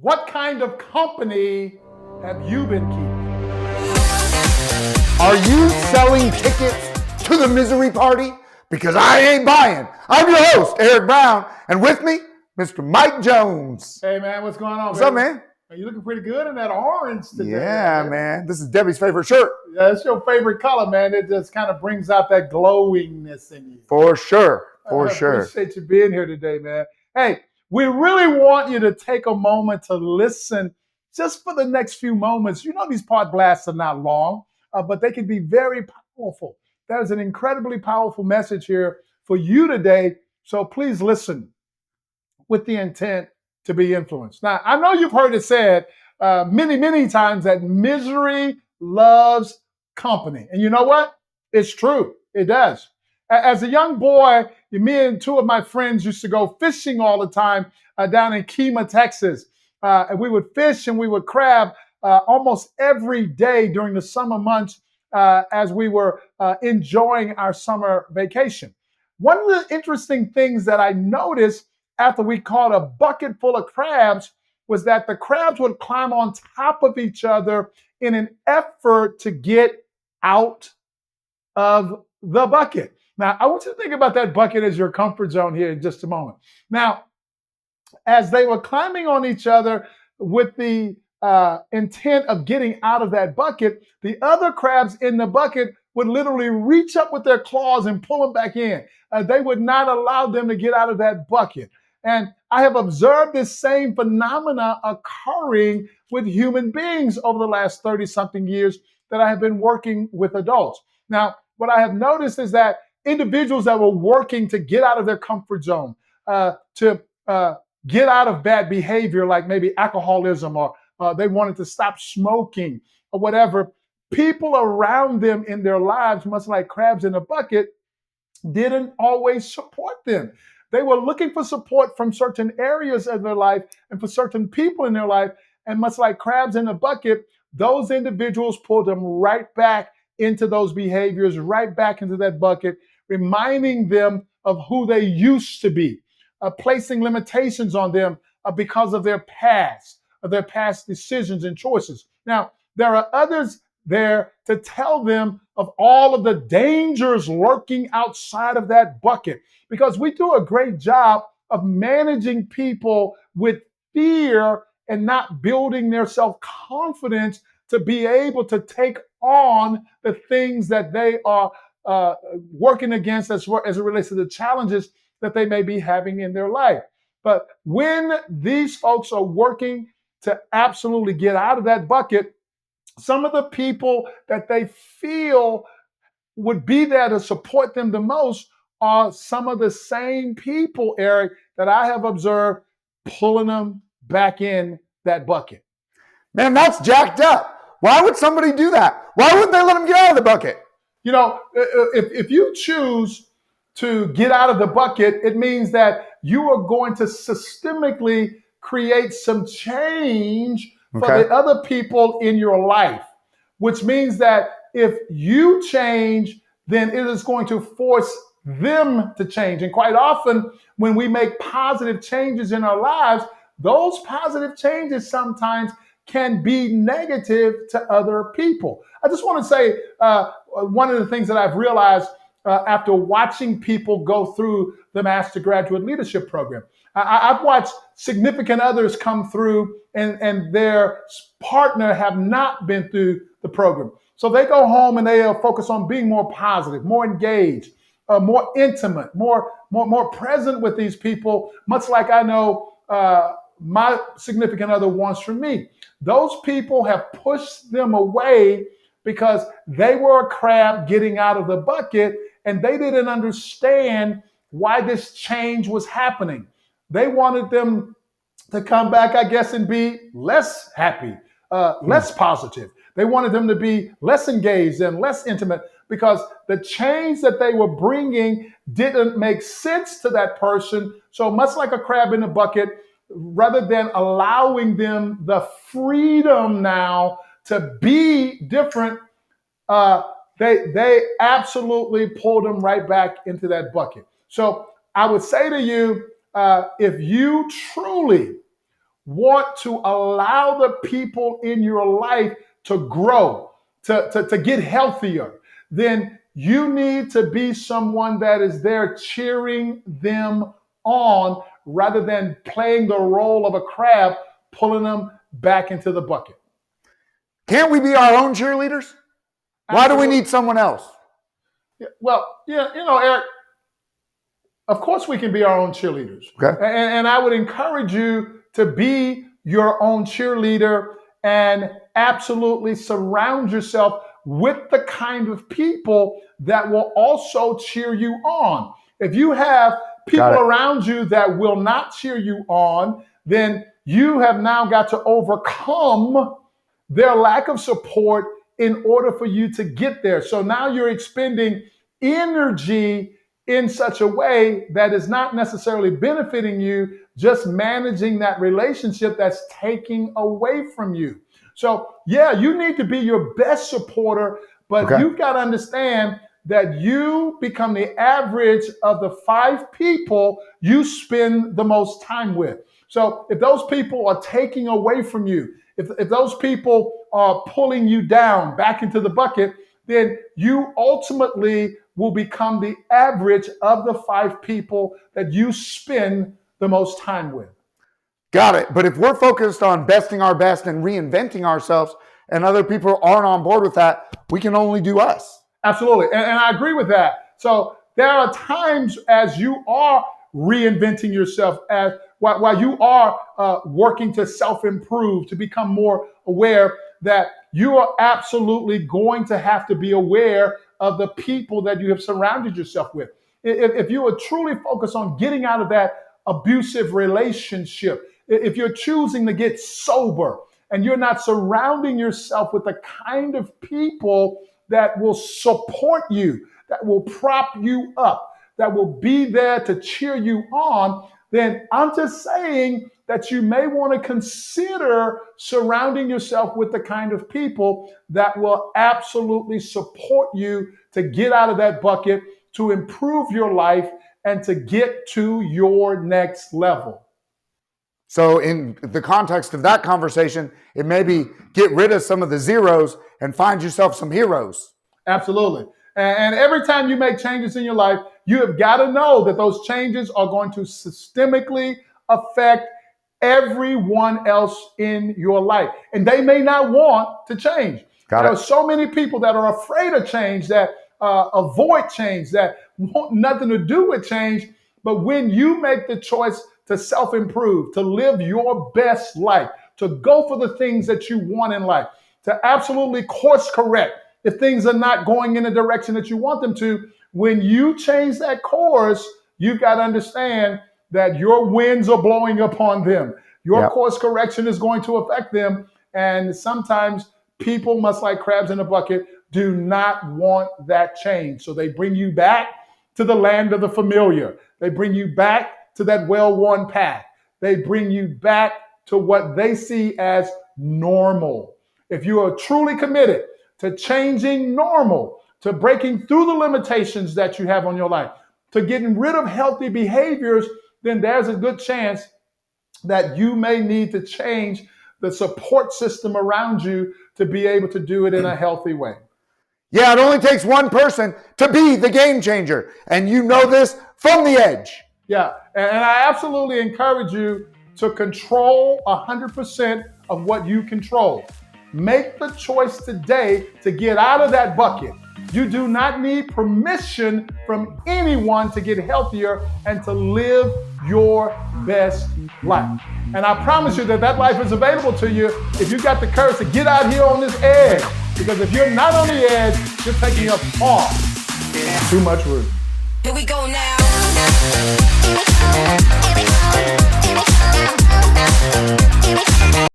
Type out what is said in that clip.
What kind of company have you been keeping? Are you selling tickets to the misery party? Because I ain't buying. I'm your host, Eric Brown, and with me, Mr. Mike Jones. Hey, man, what's going on, What's baby? up, man? You looking pretty good in that orange today. Yeah, man. This is Debbie's favorite shirt. Yeah, it's your favorite color, man. It just kind of brings out that glowingness in you. For sure. For I sure. appreciate you being here today, man. Hey, we really want you to take a moment to listen just for the next few moments. You know, these pod blasts are not long, but they can be very powerful. There's an incredibly powerful message here for you today. So please listen with the intent to be influenced. Now, I know you've heard it said many, many times that misery loves company. And you know what? It's true. It does. As a young boy, me and two of my friends used to go fishing all the time down in Kemah, Texas. And we would fish and we would crab almost every day during the summer months as we were enjoying our summer vacation. One of the interesting things that I noticed after we caught a bucket full of crabs was that the crabs would climb on top of each other in an effort to get out of the bucket. Now, I want you to think about that bucket as your comfort zone here in just a moment. Now, as they were climbing on each other with the intent of getting out of that bucket, the other crabs in the bucket would literally reach up with their claws and pull them back in. They would not allow them to get out of that bucket. And I have observed this same phenomena occurring with human beings over the last 30 something years that I have been working with adults. Now, what I have noticed is that individuals that were working to get out of their comfort zone, to get out of bad behavior, like maybe alcoholism, or they wanted to stop smoking or whatever, people around them in their lives, much like crabs in a bucket, didn't always support them. They were looking for support from certain areas of their life and for certain people in their life. And much like crabs in a bucket, those individuals pulled them right back into those behaviors, right back into that bucket, reminding them of who they used to be, placing limitations on them because of their past decisions and choices. Now, there are others there to tell them of all of the dangers lurking outside of that bucket, because we do a great job of managing people with fear and not building their self-confidence to be able to take on the things that they are working against as it relates to the challenges that they may be having in their life. But when these folks are working to absolutely get out of that bucket, some of the people that they feel would be there to support them the most are some of the same people, Eric, that I have observed pulling them back in that bucket. Man, that's jacked up. Why would somebody do that? Why wouldn't they let them get out of the bucket? You know, if you choose to get out of the bucket, it means that you are going to systemically create some change for the other people in your life, which means that if you change, then it is going to force them to change. And quite often, when we make positive changes in our lives, those positive changes sometimes can be negative to other people. I just want to say one of the things that I've realized after watching people go through the Master Graduate Leadership Program. I've watched significant others come through and their partner have not been through the program. So they go home and they focus on being more positive, more engaged, more intimate, more present with these people, much like I know my significant other wants from me. Those people have pushed them away because they were a crab getting out of the bucket and they didn't understand why this change was happening. They wanted them to come back, I guess, and be less happy, less positive. They wanted them to be less engaged and less intimate because the change that they were bringing didn't make sense to that person. So much like a crab in a bucket, rather than allowing them the freedom now to be different, they absolutely pulled them right back into that bucket. So I would say to you, if you truly want to allow the people in your life to grow, to get healthier, then you need to be someone that is there cheering them on rather than playing the role of a crab, pulling them back into the bucket. Can't we be our own cheerleaders? Why do we need someone else? Well, yeah, Eric, of course we can be our own cheerleaders. Okay. And I would encourage you to be your own cheerleader and absolutely surround yourself with the kind of people that will also cheer you on. If you have people around you that will not cheer you on, then you have now got to overcome their lack of support in order for you to get there. So now you're expending energy in such a way that is not necessarily benefiting you, just managing that relationship that's taking away from you. So yeah, you need to be your best supporter, but you've got to understand that you become the average of the 5 people you spend the most time with. So if those people are taking away from you, if those people are pulling you down back into the bucket, then you ultimately will become the average of the 5 people that you spend the most time with. Got it. But if we're focused on besting our best and reinventing ourselves and other people aren't on board with that, we can only do us. Absolutely. And I agree with that. So there are times as you are reinventing yourself, as while you are working to self-improve, to become more aware, that you are absolutely going to have to be aware of the people that you have surrounded yourself with. If you are truly focused on getting out of that abusive relationship, if you're choosing to get sober and you're not surrounding yourself with the kind of people that will support you, that will prop you up, that will be there to cheer you on, then I'm just saying that you may want to consider surrounding yourself with the kind of people that will absolutely support you to get out of that bucket, to improve your life, and to get to your next level. So in the context of that conversation, it may be get rid of some of the zeros and find yourself some heroes. Absolutely. And every time you make changes in your life, you have got to know that those changes are going to systemically affect everyone else in your life. And they may not want to change. There are so many people that are afraid of change, that avoid change, that want nothing to do with change. But when you make the choice to self-improve, to live your best life, to go for the things that you want in life, to absolutely course correct if things are not going in the direction that you want them to, when you change that course, you've got to understand that your winds are blowing upon them. Your course correction is going to affect them. And sometimes people, much like crabs in a bucket, do not want that change. So they bring you back to the land of the familiar. They bring you back to that well-worn path. They bring you back to what they see as normal. If you are truly committed to changing normal, to breaking through the limitations that you have on your life, to getting rid of healthy behaviors, then there's a good chance that you may need to change the support system around you to be able to do it in a healthy way. Yeah, it only takes one person to be the game changer. And you know this from the edge. Yeah, and I absolutely encourage you to control 100% of what you control. Make the choice today to get out of that bucket. You do not need permission from anyone to get healthier and to live your best life. And I promise you that that life is available to you if you got the courage to get out here on this edge. Because if you're not on the edge, you're taking up far too much room. Here we go now.